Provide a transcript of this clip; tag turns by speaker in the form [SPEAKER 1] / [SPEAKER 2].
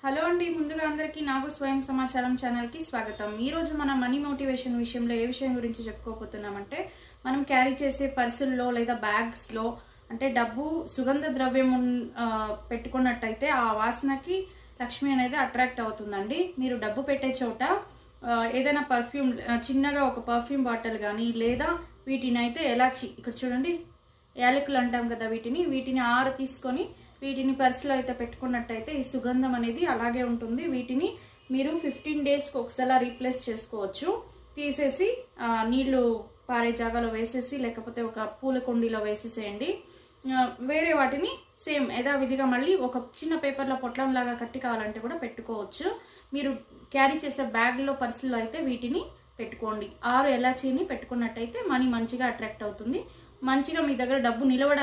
[SPEAKER 1] Hello అండి, ముందుగా అందరికీ నాగు స్వయం సమాచారం ఛానల్కి స్వాగతం. ఈరోజు మన మనీ మోటివేషన్ విషయంలో ఏ విషయం గురించి చెప్పుకోబోతున్నామంటే, మనం క్యారీ చేసే పర్సుల్లో లేదా బ్యాగ్స్లో అంటే డబ్బు సుగంధ ద్రవ్యం పెట్టుకున్నట్టయితే ఆ వాసనకి లక్ష్మి అనేది అట్రాక్ట్ అవుతుందండి. మీరు డబ్బు పెట్టే చోట ఏదైనా పర్ఫ్యూమ్, చిన్నగా ఒక పర్ఫ్యూమ్ బాటిల్ కానీ లేదా వీటిని అయితే ఇక్కడ చూడండి, యాలకులు అంటాం కదా, వీటిని 6 తీసుకొని వీటిని పర్సులో అయితే పెట్టుకున్నట్టయితే ఈ సుగంధం అనేది అలాగే ఉంటుంది. వీటిని మీరు 15 డేస్కి ఒకసారి రీప్లేస్ చేసుకోవచ్చు. తీసేసి నీళ్లు పారే జాగాలో వేసేసి లేకపోతే ఒక పూల కుండీలో వేసేసేయండి. వేరే వాటిని సేమ్ యథావిధిగా మళ్ళీ ఒక చిన్న పేపర్లో పొట్లం లాగా కట్టి కావాలంటే కూడా పెట్టుకోవచ్చు. మీరు క్యారీ చేసే బ్యాగ్లో పర్సులో అయితే వీటిని పెట్టుకోండి. 6 ఎలాచీని పెట్టుకున్నట్టయితే మనీ మంచిగా అట్రాక్ట్ అవుతుంది. మంచిగా మీ దగ్గర డబ్బు నిలవడానికి